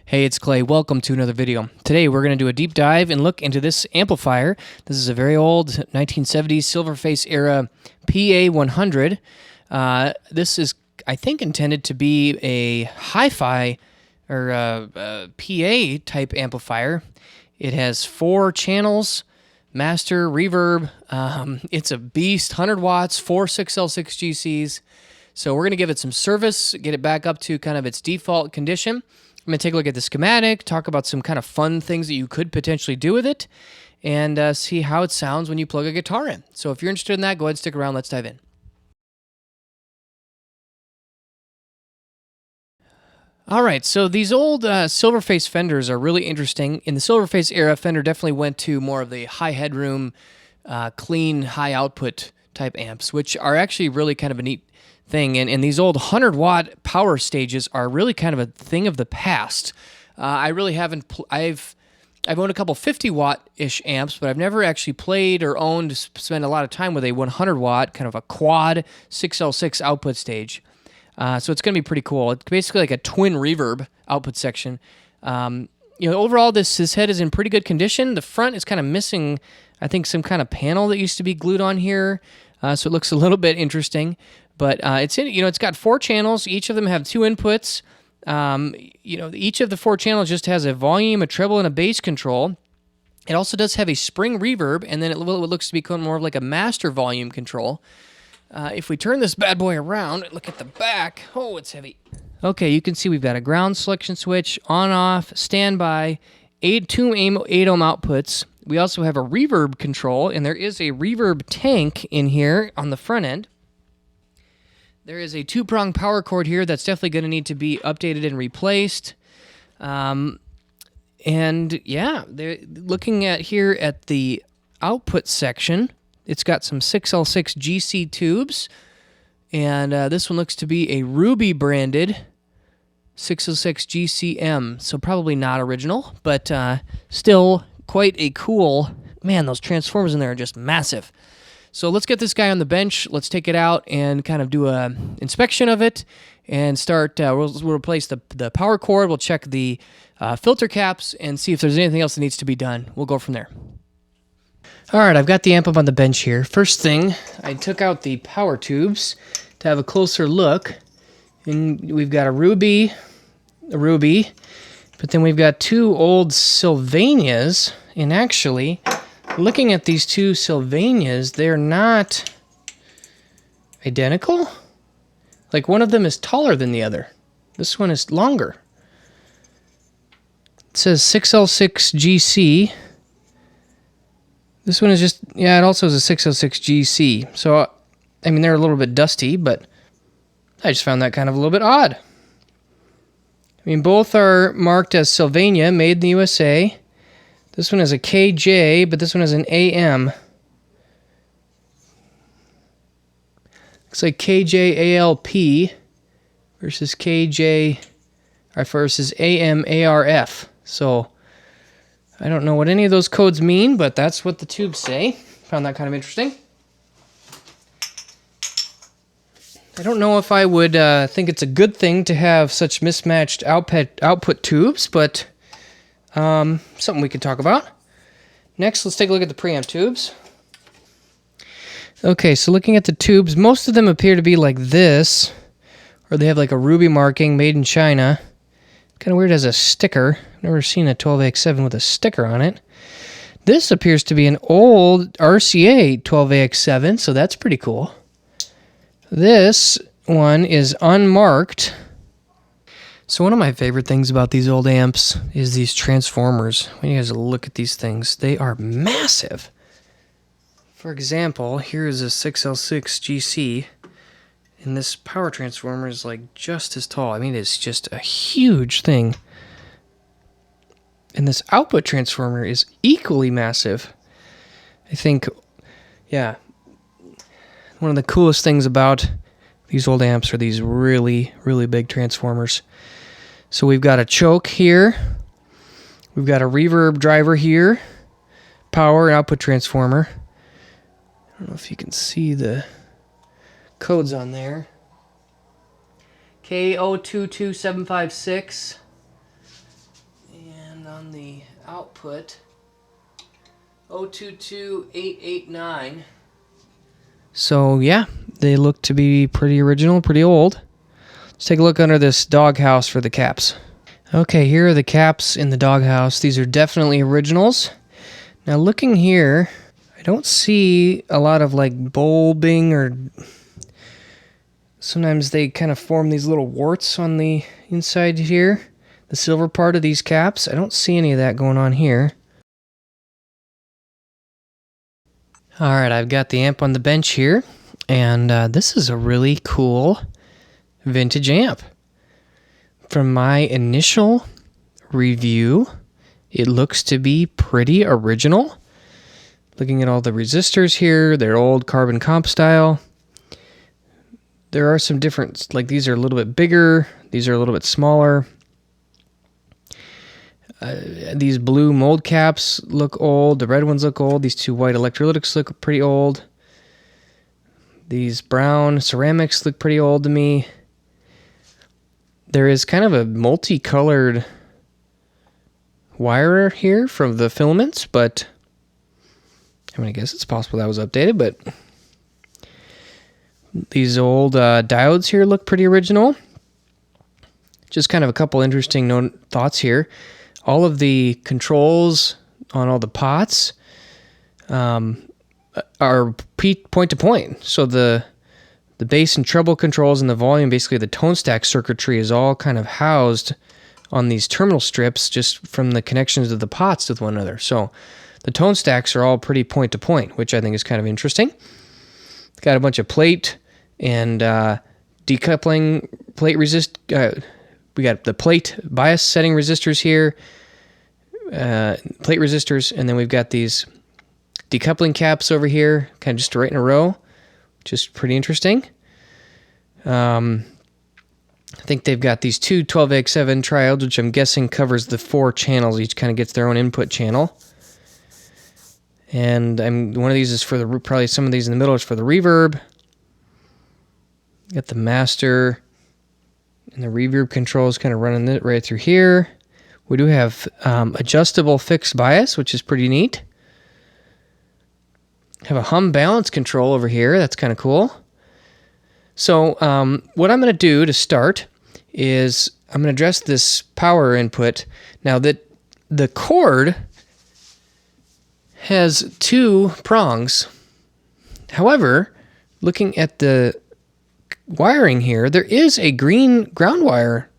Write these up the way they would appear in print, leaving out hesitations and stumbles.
Hey, it's Clay. Welcome to another video. Today we're going to do a deep dive and look into this amplifier. This is a very old 1970s Silverface era PA100. This is, I think, intended to be a hi-fi or PA type amplifier. It has 4 channels, master, reverb. It's a beast, 100 watts, 4 6L6 GCs. So we're going to give it some service, get it back up to kind of its default condition. I'm going to take a look at the schematic, talk about some kind of fun things that you could potentially do with it, and see how it sounds when you plug a guitar in. So if you're interested in that, go ahead and stick around. Let's dive in. All right, so these old Silverface Fenders are really interesting. In the Silverface era, Fender definitely went to more of the high headroom, clean, high output type amps, which are actually really kind of a neat thing. And these old 100-watt power stages are really kind of a thing of the past. I really haven't. I've owned a couple 50-watt-ish amps, but I've never actually played or owned, spent a lot of time with a 100-watt, kind of a quad 6L6 output stage. So it's going to be pretty cool. It's basically like a twin reverb output section. Overall, this head is in pretty good condition. The front is kind of missing, I think, some kind of panel that used to be glued on here. So it looks a little bit interesting. But it's got 4 channels. Each of them have 2 inputs. Each of the 4 channels just has a volume, a treble, and a bass control. It also does have a spring reverb, and then it looks to become more of like a master volume control. If we turn this bad boy around and look at the back, oh, it's heavy. Okay, you can see we've got a ground selection switch, on-off, standby, 2 8-ohm outputs. We also have a reverb control, and there is a reverb tank in here on the front end. There is a 2-prong power cord here that's definitely going to need to be updated and replaced. Looking at here at the output section, it's got some 6L6 GC tubes, and this one looks to be a Ruby branded 6L6 GCM, so probably not original, but still quite a cool. Man, those transformers in there are just massive. So let's get this guy on the bench. Let's take it out and kind of do a inspection of it and start. We'll replace the power cord. We'll check the filter caps and see if there's anything else that needs to be done. We'll go from there. All right, I've got the amp up on the bench here. First thing, I took out the power tubes to have a closer look. And we've got a Ruby, but then we've got 2 old Sylvanias, and actually, looking at these 2 Sylvanias, they're not identical. Like, one of them is taller than the other. This one is longer. It says 6L6 GC. This one is just, it also has a 6L6 GC. So, I mean, they're a little bit dusty, but I just found that kind of a little bit odd. I mean, both are marked as Sylvania, made in the USA. This one has a KJ, but this one has an AM. Looks like KJ ALP versus KJ versus AM ARF. So I don't know what any of those codes mean, but that's what the tubes say. Found that kind of interesting. I don't know if I would think it's a good thing to have such mismatched output tubes, but something we could talk about. Next, let's take a look at the preamp tubes. Okay, so looking at the tubes, most of them appear to be like this, or they have like a Ruby marking, made in China. Kind of weird as a sticker. I've never seen a 12AX7 with a sticker on it. This appears to be an old RCA 12AX7, so that's pretty cool. This one is unmarked. So one of my favorite things about these old amps is these transformers. When you guys look at these things, they are massive. For example, here is a 6L6 GC, and this power transformer is like just as tall. I mean, it's just a huge thing. And this output transformer is equally massive. I think, one of the coolest things about these old amps are these really, really big transformers. So we've got a choke here. We've got a reverb driver here. Power and output transformer. I don't know if you can see the codes on there. K022756. on the output. 022889. So yeah, they look to be pretty original, pretty old. Let's take a look under this doghouse for the caps. Okay, here are the caps in the doghouse. These are definitely originals. Now looking here, I don't see a lot of like bulbing, or sometimes they kind of form these little warts on the inside here. The silver part of these caps, I don't see any of that going on here. Alright, I've got the amp on the bench here, and this is a really cool vintage amp. From my initial review, it looks to be pretty original. Looking at all the resistors here, they're old carbon comp style. There are some different, like these are a little bit bigger, these are a little bit smaller. These blue mold caps look old. The red ones look old. These two white electrolytics look pretty old. These brown ceramics look pretty old to me. There is kind of a multicolored wire here from the filaments, but I mean, I guess it's possible that was updated, but these old diodes here look pretty original. Just kind of a couple interesting thoughts here. All of the controls on all the pots are point to point. So the bass and treble controls and the volume, basically the tone stack circuitry, is all kind of housed on these terminal strips just from the connections of the pots with one another. So the tone stacks are all pretty point to point, which I think is kind of interesting. Got a bunch of plate and decoupling plate resist. We got the plate bias setting resistors here, plate resistors, and then we've got these decoupling caps over here, kind of just right in a row, which is pretty interesting. I think they've got these two 12x7 triodes, which I'm guessing covers the 4 channels. Each kind of gets their own input channel. And one of these is for the, probably some of these in the middle is for the reverb. Got the master and the reverb controls kind of running it right through here. We do have adjustable fixed bias, which is pretty neat. Have a hum balance control over here. That's kind of cool. So what I'm going to do to start is I'm going to address this power input. Now that the cord has 2 prongs. However, looking at the wiring here, there is a green ground wire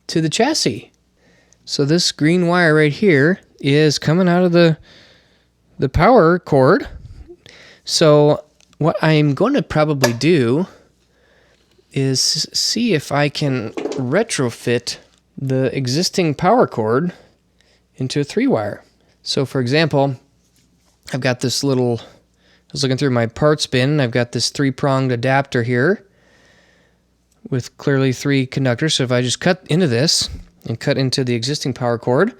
to the chassis. So this green wire right here is coming out of the power cord. So what I'm going to probably do is see if I can retrofit the existing power cord into a 3-wire. So for example, I've got this little, I was looking through my parts bin, I've got this 3-pronged adapter here with clearly 3 conductors. So if I just cut into this and cut into the existing power cord,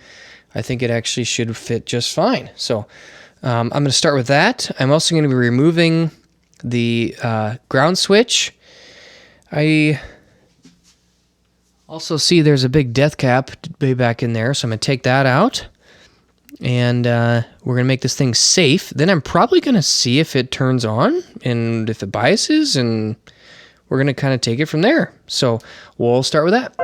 I think it actually should fit just fine. So I'm going to start with that. I'm also going to be removing the ground switch. I also see there's a big death cap way back in there, so I'm going to take that out. And we're going to make this thing safe. Then I'm probably going to see if it turns on and if it biases, and we're going to kind of take it from there. So we'll start with that.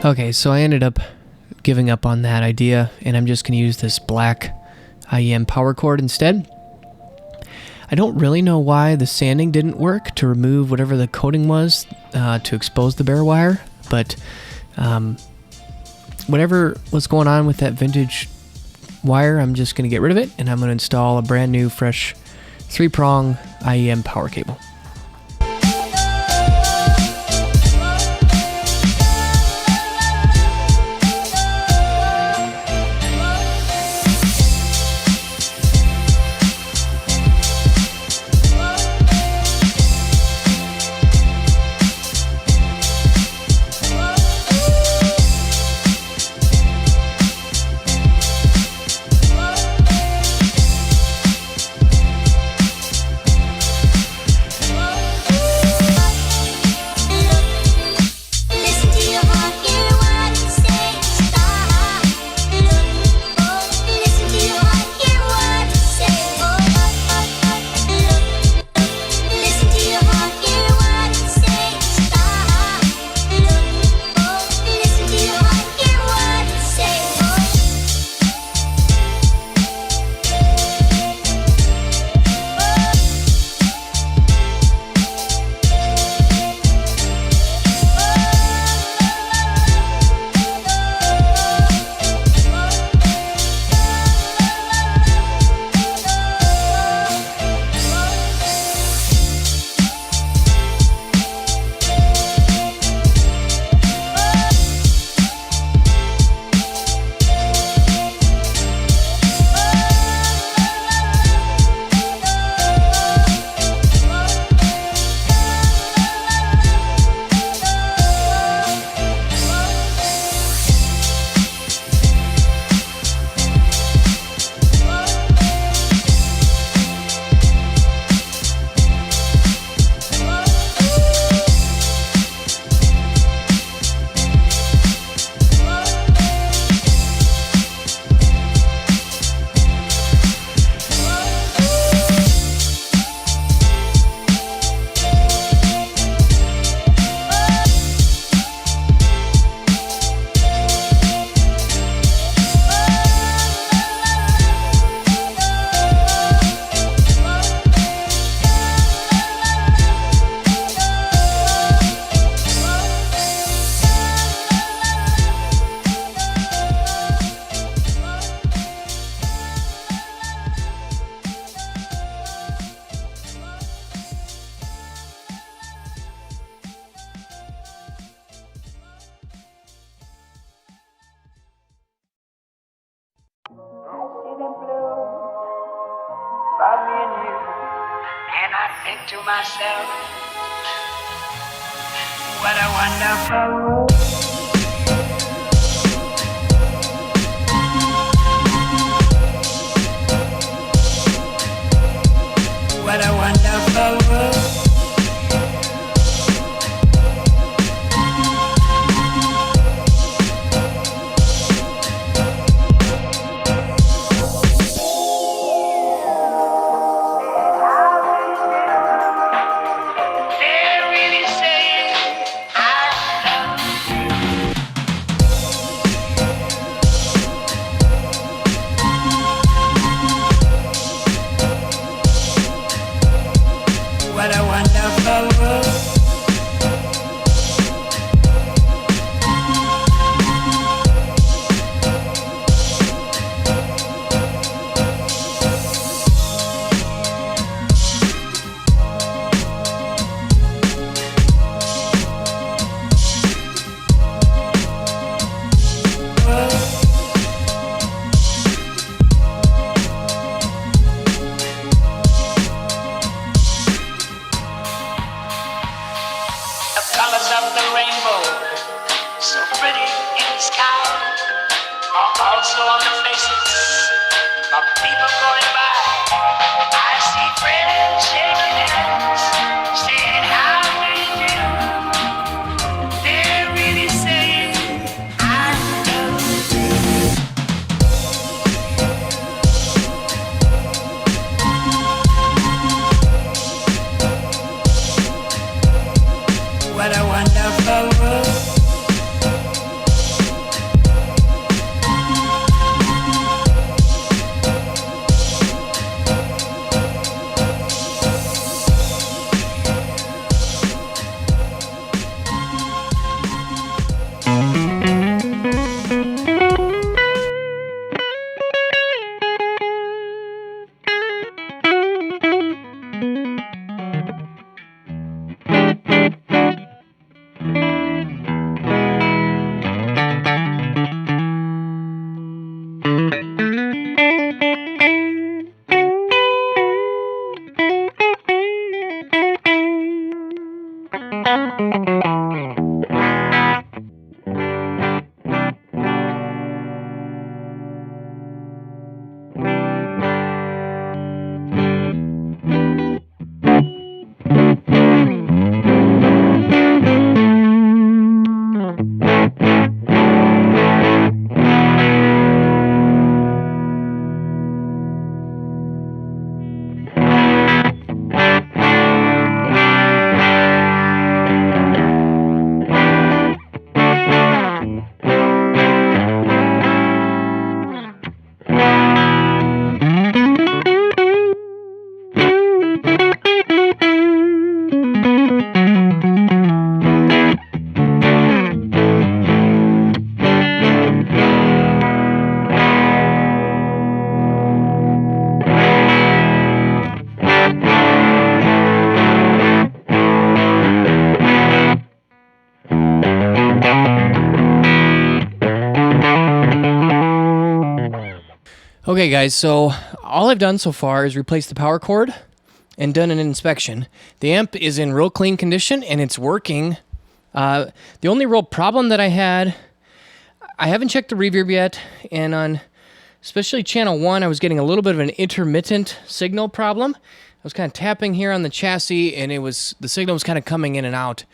Okay, so I ended up giving up on that idea, and I'm just going to use this black IEM power cord instead. I don't really know why the sanding didn't work to remove whatever the coating was to expose the bare wire, but whatever was going on with that vintage wire, I'm just going to get rid of it, and I'm going to install a brand new, fresh 3-prong IEM power cable. think to myself, what a wonderful world. What a wonderful world. What a wonderful world. Colors of the rainbow, so pretty in the sky, are also on the faces of people going by. I see friends shaking hands, saying how do you do. They're really saying I love you. What a wonderful world. Okay, guys, so all I've done so far is replace the power cord and done an inspection. The amp is in real clean condition and it's working. The only real problem that I had, I haven't checked the reverb yet, and on especially channel 1, I was getting a little bit of an intermittent signal problem. I was kind of tapping here on the chassis, and the signal was kind of coming in and out.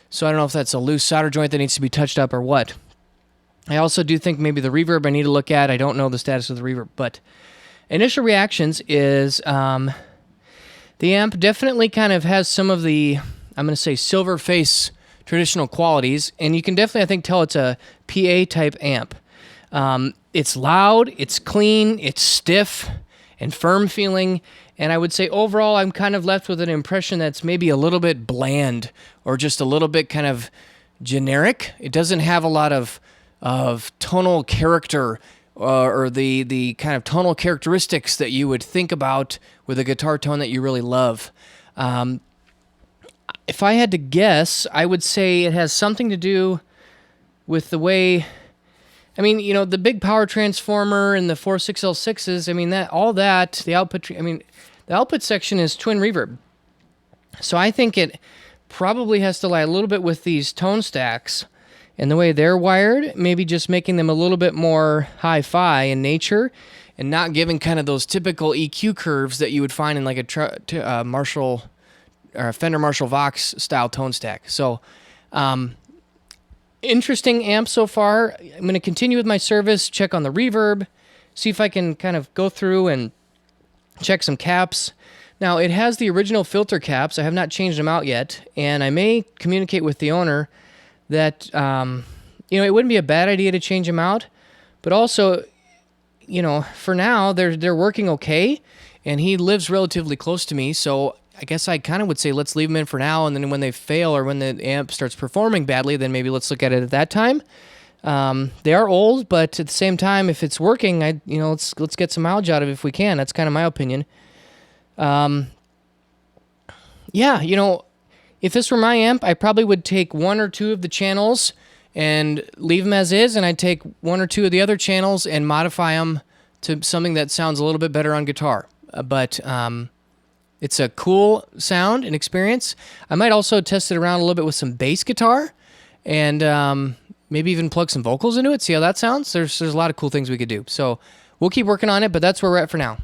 So I don't know if that's a loose solder joint that needs to be touched up or what. I also do think maybe the reverb I need to look at. I don't know the status of the reverb, but initial reactions is the amp definitely kind of has some of the, I'm going to say, silver face traditional qualities, and you can definitely, I think, tell it's a PA type amp. It's loud, it's clean, it's stiff and firm feeling, and I would say overall I'm kind of left with an impression that's maybe a little bit bland or just a little bit kind of generic. It doesn't have a lot of tonal character or the kind of tonal characteristics that you would think about with a guitar tone that you really love. If I had to guess, I would say it has something to do with the way, I mean, you know, the big power transformer and the 46L6s, I mean, the output section is twin reverb. So I think it probably has to lie a little bit with these tone stacks and the way they're wired, maybe just making them a little bit more hi-fi in nature and not giving kind of those typical EQ curves that you would find in like a Marshall or a Fender Marshall Vox style tone stack. So, interesting amp so far. I'm going to continue with my service, check on the reverb, see if I can kind of go through and check some caps. Now, it has the original filter caps. I have not changed them out yet, and I may communicate with the owner that, it wouldn't be a bad idea to change them out, but also, for now, they're working okay, and he lives relatively close to me, so I guess I kind of would say let's leave them in for now, and then when they fail or when the amp starts performing badly, then maybe let's look at it at that time. They are old, but at the same time, if it's working, let's get some mileage out of it if we can. That's kind of my opinion. If this were my amp, I probably would take one or two of the channels and leave them as is, and I'd take one or two of the other channels and modify them to something that sounds a little bit better on guitar. But it's a cool sound and experience. I might also test it around a little bit with some bass guitar and maybe even plug some vocals into it, see how that sounds. There's a lot of cool things we could do. So we'll keep working on it, but that's where we're at for now.